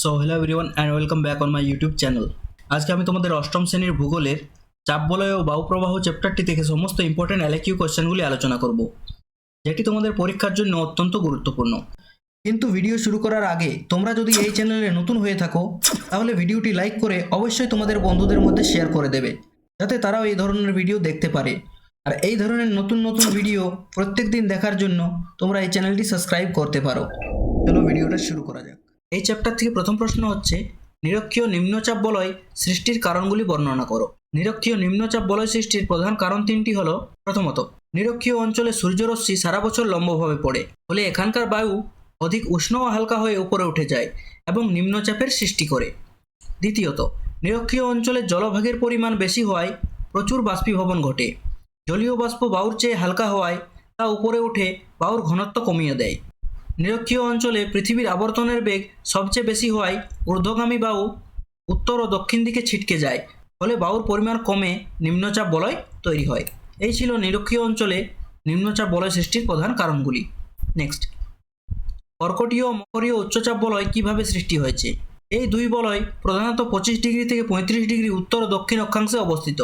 So hello everyone and welcome back on my YouTube channel. আজকে আমি তোমাদের অষ্টম শ্রেণীর ভূগোলের চাপ বলয় ও বায়ুপ্রবাহ চ্যাপ্টারটি থেকে সমস্ত ইম্পর্টেন্ট এলকিউ কোশ্চেনগুলি আলোচনা করব, যেটি তোমাদের পরীক্ষার জন্য অত্যন্ত গুরুত্বপূর্ণ। কিন্তু ভিডিও শুরু করার আগে তোমরা যদি এই চ্যানেলে নতুন হয়ে থাকো তাহলে ভিডিওটি লাইক করে অবশ্যই তোমাদের বন্ধুদের মধ্যে শেয়ার করে দেবে, যাতে তারাও এই ধরনের ভিডিও দেখতে পারে। আর এই ধরনের নতুন নতুন ভিডিও প্রত্যেক দিন দেখার জন্য তোমরা এই চ্যানেলটি সাবস্ক্রাইব করতে পারো। চলো ভিডিওটা শুরু করা যাক। এই চ্যাপ্টার থেকে প্রথম প্রশ্ন হচ্ছে, নিরক্ষীয় নিম্নচাপ বলয় সৃষ্টির কারণগুলি বর্ণনা করো। নিরক্ষীয় নিম্নচাপ বলয় সৃষ্টির প্রধান কারণ তিনটি হলো, প্রথমত, নিরক্ষীয় অঞ্চলে সূর্যরশ্মি সারা বছর লম্বভাবে পড়ে, ফলে এখানকার বায়ু অধিক উষ্ণ ও হালকা হয়ে উপরে উঠে যায় এবং নিম্নচাপের সৃষ্টি করে। দ্বিতীয়ত, নিরক্ষীয় অঞ্চলে জলভাগের পরিমাণ বেশি হওয়ায় প্রচুর বাষ্পীভবন ঘটে। জলীয় বাষ্প বায়ুর চেয়ে হালকা হওয়ায় তা উপরে উঠে বায়ুর ঘনত্ব কমিয়ে দেয়। নিরক্ষীয় অঞ্চলে পৃথিবীর আবর্তনের বেগ সবচেয়ে বেশি হওয়ায় ঊর্ধ্বগামী বায়ু উত্তর ও দক্ষিণ দিকে ছিটকে যায়, ফলে বায়ুর পরিমাণ কমে নিম্নচাপ বলয় তৈরি হয়। এই ছিল নিরক্ষীয় অঞ্চলে নিম্নচাপ বলয় সৃষ্টির প্রধান কারণগুলি। নেক্সট, কর্কটীয় ও মকরীয় উচ্চচাপ বলয় কিভাবে সৃষ্টি হয়েছে? এই দুই বলয় প্রধানত 25 ডিগ্রি থেকে 35 ডিগ্রি উত্তর ও দক্ষিণ অক্ষাংশে অবস্থিত।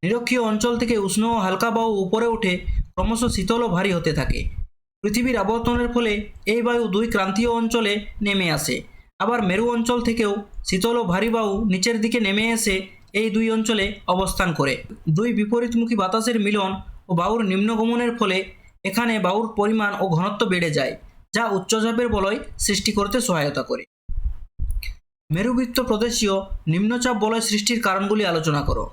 নিরক্ষীয় অঞ্চল থেকে উষ্ণ ও হালকা বায়ু উপরে উঠে ক্রমশ শীতল ও ভারী হতে থাকে। পৃথিবীর আবর্তনের ফলে এই বায়ু দুই ক্রান্তীয় অঞ্চলে নেমে আসে। আবার মেরু অঞ্চল থেকেও শীতল ও ভারী বায়ু নিচের দিকে নেমে এসে এই দুই অঞ্চলে অবস্থান করে। দুই বিপরীতমুখী বাতাসের মিলন ও বায়ুর নিম্নগমনের ফলে এখানে বায়ুর পরিমাণ ও ঘনত্ব বেড়ে যায়, যা উচ্চচাপের বলয় সৃষ্টি করতে সহায়তা করে। মেরুবৃত্ত প্রদেশীয় নিম্নচাপ বলয় সৃষ্টির কারণগুলি আলোচনা করো।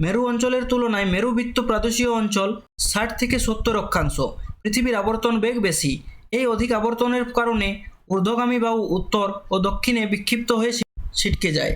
মেরু অঞ্চলের তুলনায় মেরুবৃত্ত প্রদেশীয় অঞ্চল 60 থেকে 70 অক্ষাংশ। পৃথিবীর আবর্তন বেগ বেশি। এই অধিক আবর্তনের কারণে ঊর্ধ্বগামী বায়ু উত্তর ও দক্ষিণে বিক্ষিপ্ত হয়ে ছিটকে যায়।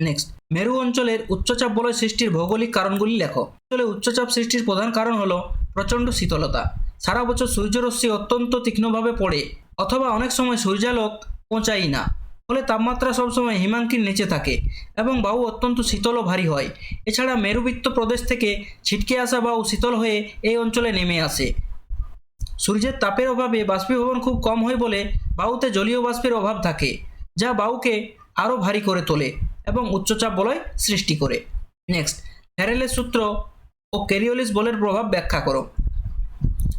নেক্সট, মেরু অঞ্চলের উচ্চচাপ বলয় সৃষ্টির ভৌগোলিক কারণগুলি লেখো। অঞ্চলে উচ্চচাপ সৃষ্টির প্রধান কারণ হলো প্রচণ্ড শীতলতা। সারা বছর সূর্যরশ্মি অত্যন্ত তীক্ষ্ণভাবে পড়ে, অথবা অনেক সময় সূর্যালোক পৌঁছায় না, ফলে তাপমাত্রা সবসময় হিমাঙ্কির নিচে থাকে এবং বায়ু অত্যন্ত শীতল ও ভারী হয়। এছাড়া মেরুবৃত্ত প্রদেশ থেকে ছিটকে আসা বায়ু শীতল হয়ে এই অঞ্চলে নেমে আসে। সূর্যের তাপের অভাবে বাষ্পীভবন খুব কম হয় বলে বায়ুতে জলীয় বাষ্পের অভাব থাকে, যা বায়ুকে আরও ভারী করে তোলে এবং উচ্চচাপ বলয় সৃষ্টি করে। নেক্সট, ফ্যারেলের সূত্র ও কোরিওলিস বলের প্রভাব ব্যাখ্যা করো।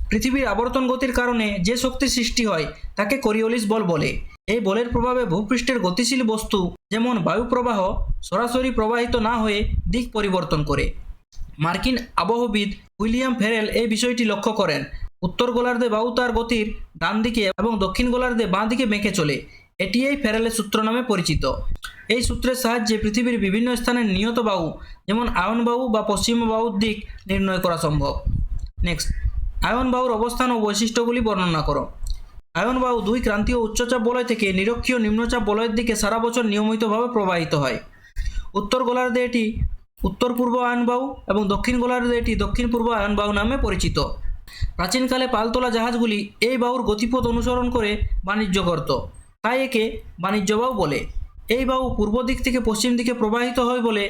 পৃথিবীর আবর্তন গতির কারণে যে শক্তি সৃষ্টি হয় তাকে কোরিওলিস বল বলে। এই বলের প্রভাবে ভূপৃষ্ঠের গতিশীল বস্তু যেমন বায়ু প্রবাহ সরাসরি প্রবাহিত না হয়ে দিক পরিবর্তন করে। মার্কিন আবহবিদ উইলিয়াম ফ্যারেল এই বিষয়টি লক্ষ্য করেন। উত্তর গোলার্ধে বায়ু তার গতির ডান দিকে এবং দক্ষিণ গোলার্ধে বাঁ দিকে বেঁকে চলে। এটি এই ফ্যারেলের সূত্র নামে পরিচিত। এই সূত্রের সাহায্যে পৃথিবীর বিভিন্ন স্থানের নিয়ত বায়ু যেমন আয়ন বায়ু বা পশ্চিম বায়ুর দিক নির্ণয় করা সম্ভব। নেক্সট, আয়ন বায়ুর অবস্থান ও বৈশিষ্ট্যগুলি বর্ণনা করো। আয়ন বায়ু দুই ক্রান্তীয় উচ্চচাপ বলয় থেকে নিরক্ষীয় নিম্নচাপ বলয়ের দিকে সারা বছর নিয়মিতভাবে প্রবাহিত হয়। উত্তর গোলার্ধে এটি উত্তর পূর্ব আয়ন বায়ু এবং দক্ষিণ গোলার্ধে এটি দক্ষিণ পূর্ব আয়ন বায়ু নামে পরিচিত। প্রাচীনকালে পালতোলা জাহাজগুলি এই বায়ুর গতিপথ অনুসরণ করে বাণিজ্য করত, তাই একে বাণিজ্য বায়ু বলে। এই বায়ু পূর্ব দিক থেকে পশ্চিম দিকে প্রবাহিত হয় বলে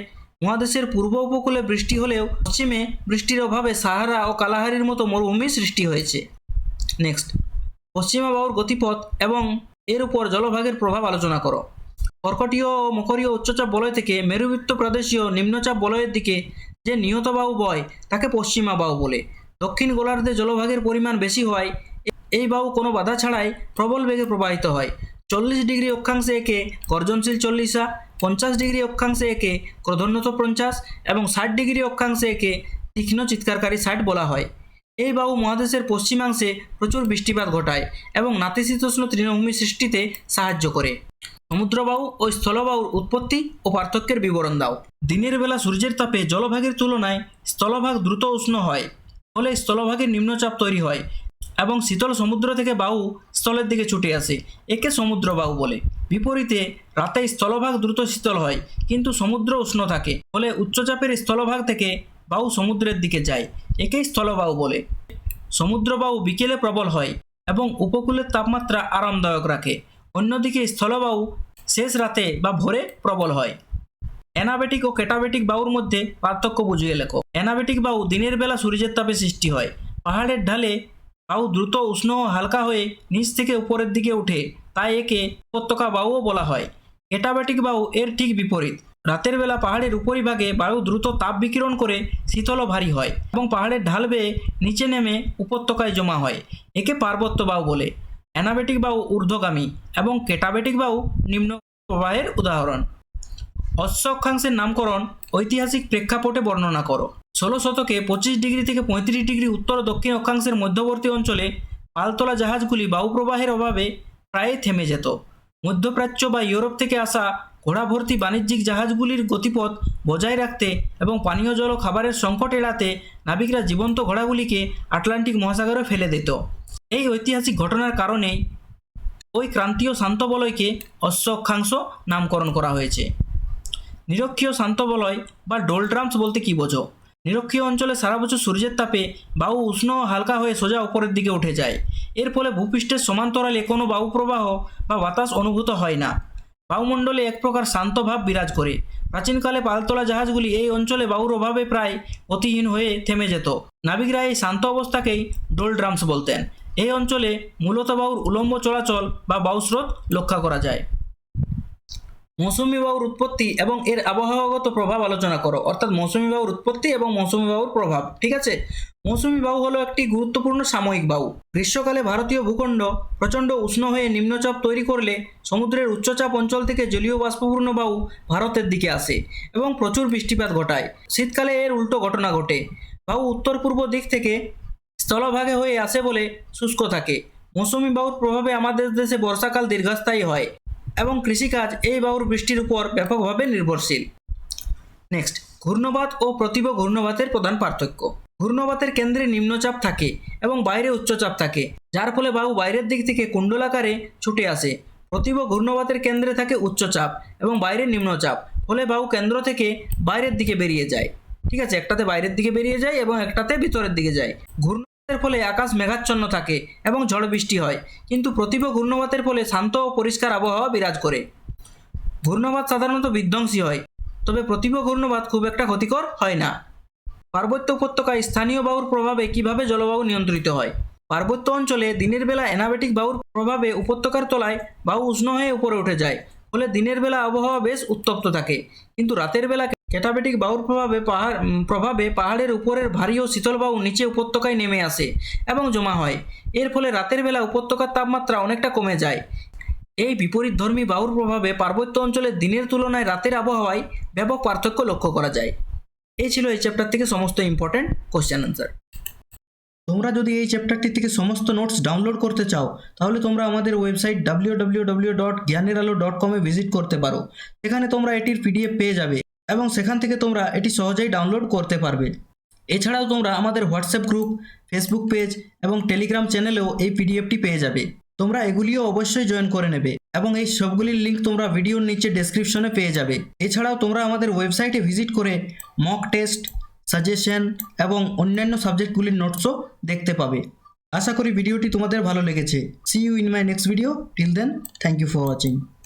মহাদেশের পূর্ব উপকূলে বৃষ্টি হলেও পশ্চিমে বৃষ্টির অভাবে সাহারা ও কালাহারির মতো মরুভূমি সৃষ্টি হয়েছে। নেক্সট, পশ্চিমা বায়ুর গতিপথ এবং এর উপর জলভাগের প্রভাব আলোচনা করো। কর্কটীয় ও মকরীয় উচ্চচাপ বলয় থেকে মেরুবৃত্ত প্রদেশীয় নিম্নচাপ বলয়ের দিকে যে নিয়ত বায়ু বয় তাকে পশ্চিমা বায়ু বলে। দক্ষিণ গোলার্ধে জলভাগের পরিমাণ বেশি হওয়ায় এই বায়ু কোনো বাধা ছাড়াই প্রবল বেগে প্রবাহিত হয়। 40 ডিগ্রি অক্ষাংশে একে গর্জনশীল 40, 50 ডিগ্রি অক্ষাংশে একে ক্রধোন্নত 50 এবং 60 ডিগ্রি অক্ষাংশে একে তীক্ষ্ণ চিৎকারকারী 60 বলা হয়। এই বায়ু মহাদেশের পশ্চিমাংশে প্রচুর বৃষ্টিপাত ঘটায় এবং নাতিশীতোষ্ণ তৃণভূমি সৃষ্টিতে সাহায্য করে। সমুদ্র বায়ু ও স্থলবায়ুর উৎপত্তি ও পার্থক্যের বিবরণ দাও। দিনের বেলা সূর্যের তাপে জলভাগের তুলনায় স্থলভাগ দ্রুত উষ্ণ হয়, ফলে স্থলভাগের নিম্নচাপ তৈরি হয় এবং শীতল সমুদ্র থেকে বায়ু স্থলের দিকে ছুটে আসে। একে সমুদ্র বায়ু বলে। বিপরীতে রাতে স্থলভাগ দ্রুত শীতল হয় কিন্তু সমুদ্র উষ্ণ থাকে, ফলে উচ্চচাপের স্থলভাগ থেকে বায়ু সমুদ্রের দিকে যায়। একেই স্থলবায়ু বলে। সমুদ্র বায়ু বিকেলে প্রবল হয় এবং উপকূলের তাপমাত্রা আরামদায়ক রাখে। অন্যদিকে স্থলবায়ু শেষ রাতে বা ভোরে প্রবল হয়। অ্যানাবেটিক ও ক্যাটাবেটিক বায়ুর মধ্যে পার্থক্য বুঝিয়ে লেখো। অ্যানাবেটিক বায়ু দিনের বেলা সূর্যের তাপে সৃষ্টি হয়। পাহাড়ের ঢালে বায়ু দ্রুত উষ্ণ ও হালকা হয়ে নিচ থেকে উপরের দিকে ওঠে, তাই একে উপত্যকা বায়ুও বলা হয়। ক্যাটাবেটিক বায়ু এর ঠিক বিপরীত। রাতের বেলা পাহাড়ের উপরিভাগে বায়ু দ্রুত তাপ বিকিরণ করে শীতল ও ভারী হয় এবং পাহাড়ের ঢাল বেয়ে নিচে নেমে উপত্যকায় জমা হয়। একে পার্বত্য বায়ু বলে। অ্যানাবেটিক বায়ু ঊর্ধ্বগামী এবং ক্যাটাবেটিক বায়ু নিম্ন প্রবাহের উদাহরণ। অশ্ব অক্ষাংশের নামকরণ ঐতিহাসিক প্রেক্ষাপটে বর্ণনা করো। 16 শতকে 25 ডিগ্রি থেকে 35 ডিগ্রি উত্তর ও দক্ষিণ অক্ষাংশের মধ্যবর্তী অঞ্চলে পালতোলা জাহাজগুলি বায়ুপ্রবাহের অভাবে প্রায় থেমে যেত। মধ্যপ্রাচ্য বা ইউরোপ থেকে আসা ঘোড়াভর্তি বাণিজ্যিক জাহাজগুলির গতিপথ বজায় রাখতে এবং পানীয় জল ও খাবারের সংকট এড়াতে নাবিকরা জীবন্ত ঘোড়াগুলিকে আটলান্টিক মহাসাগরে ফেলে দিত। এই ঐতিহাসিক ঘটনার কারণেই ওই ক্রান্তীয় শান্ত বলয়কে অশ্ব অক্ষাংশ নামকরণ করা হয়েছে। নিরক্ষীয় শান্ত বলয় বা ডোলড্রামস বলতে কী বোঝো? নিরক্ষীয় অঞ্চলে সারা বছর সূর্যের তাপে বায়ু উষ্ণ ও হালকা হয়ে সোজা উপরের দিকে উঠে যায়। এর ফলে ভূপৃষ্ঠের সমান্তরালে কোনো বায়ু প্রবাহ বা বাতাস অনুভূত হয় না। বায়ুমণ্ডলে এক প্রকার শান্ত ভাব বিরাজ করে। প্রাচীনকালে পালতোলা জাহাজগুলি এই অঞ্চলে বায়ুর অভাবে প্রায় গতিহীন হয়ে থেমে যেত। নাবিকরা এই শান্ত অবস্থাকেই ডোলড্রামস বলতেন। এই অঞ্চলে মূলত বায়ুর উলম্ব চলাচল বা বায়ুস্রোত লক্ষ্য করা যায়। মৌসুমী বায়ুর উৎপত্তি এবং এর আবহাওয়াগত প্রভাব আলোচনা করো। অর্থাৎ মৌসুমী বায়ুর উৎপত্তি এবং মৌসুমী বায়ুর প্রভাব। ঠিক আছে, মৌসুমী বায়ু হলো একটি গুরুত্বপূর্ণ সাময়িক বায়ু। গ্রীষ্মকালে ভারতীয় ভূখণ্ড প্রচণ্ড উষ্ণ হয়ে নিম্নচাপ তৈরি করলে সমুদ্রের উচ্চচাপ অঞ্চল থেকে জলীয় বাষ্পপূর্ণ বায়ু ভারতের দিকে আসে এবং প্রচুর বৃষ্টিপাত ঘটায়। শীতকালে এর উল্টো ঘটনা ঘটে। বায়ু উত্তর পূর্ব দিক থেকে স্থলভাগে হয়ে আসে বলে শুষ্ক থাকে। মৌসুমী বায়ুর প্রভাবে আমাদের দেশে বর্ষাকাল দীর্ঘস্থায়ী হয় এবং কৃষিকাজ এই বায়ুর বৃষ্টির উপর ব্যাপকভাবে নির্ভরশীল। নেক্সট, ঘূর্ণবাত ও প্রতিভ ঘূর্ণবাতের প্রধান পার্থক্য। ঘূর্ণবাতের কেন্দ্রে নিম্নচাপ থাকে এবং বাইরে উচ্চচাপ থাকে, যার ফলে বায়ু বাইরের দিক থেকে কুণ্ডলাকারে ছুটে আসে। প্রতিভ ঘূর্ণবাতের কেন্দ্রে থাকে উচ্চচাপ এবং বাইরে নিম্নচাপ, ফলে বায়ু কেন্দ্র থেকে বাইরের দিকে বেরিয়ে যায়। ঠিক আছে, একটাতে বাইরের দিকে বেরিয়ে যায় এবং একটাতে ভিতরের দিকে যায়। ঘূর্ণবাতের ফলে আকাশ মেঘাচ্ছন্ন থাকে এবং ঝড় বৃষ্টি হয়, কিন্তু প্রতিভ ঘূর্ণবাতের ফলে শান্ত ও পরিষ্কার আবহাওয়া বিরাজ করে। ঘূর্ণবাত সাধারণত বিধ্বংসী হয়, তবে প্রতিভ ঘূর্ণবাত খুব একটা ক্ষতিকর হয় না। পার্বত্য উপত্যকায় স্থানীয় বায়ুর প্রভাবে কিভাবে জলবায়ু নিয়ন্ত্রিত হয়। পার্বত্য অঞ্চলে দিনের বেলা অ্যানাবেটিক বায়ুর প্রভাবে উপত্যকার তলায় বায়ু উষ্ণ হয়ে উপরে উঠে যায়, ফলে দিনের বেলা আবহাওয়া বেশ উত্তপ্ত থাকে, কিন্তু রাতের বেলা ক্যাটাবেটিক বায়ুর প্রভাবে পাহাড়ের উপরের ভারী ও শীতল বায়ু নিচে উপত্যকায় নেমে আসে এবং জমা হয়। এর ফলে রাতের বেলা উপত্যকার তাপমাত্রা অনেকটা কমে যায়। এই বিপরীতধর্মী বায়ুর প্রভাবে পার্বত্য অঞ্চলের দিনের তুলনায় রাতের আবহাওয়ায় ব্যাপক পার্থক্য লক্ষ্য করা যায়। এই ছিল এই চ্যাপ্টার থেকে সমস্ত ইম্পর্টেন্ট কোশ্চেন আনসার। তোমরা যদি এই চ্যাপ্টারটি থেকে সমস্ত নোটস ডাউনলোড করতে চাও, তাহলে তোমরা আমাদের ওয়েবসাইট www.gyaneralo.com ভিজিট করতে পারো। এখানে তোমরা এটির পিডিএফ পেয়ে যাবে এবং সেখান থেকে তোমরা এটি সহজেই ডাউনলোড করতে পারবে। এছাড়াও তোমরা আমাদের হোয়াটসঅ্যাপ গ্রুপ, ফেসবুক পেজ এবং টেলিগ্রাম চ্যানেলেও এই পিডিএফটি পেয়ে যাবে। তোমরা এগুলিও অবশ্যই জয়েন করে নেবে এবং এই সবগুলির লিঙ্ক তোমরা ভিডিওর নিচে ডেসক্রিপশনে পেয়ে যাবে। এছাড়াও তোমরা আমাদের ওয়েবসাইটে ভিজিট করে মক টেস্ট, সাজেশন এবং অন্যান্য সাবজেক্টগুলির নোটসও দেখতে পাবে। আশা করি ভিডিওটি তোমাদের ভালো লেগেছে। See you in my next video. Till then, thank you for watching.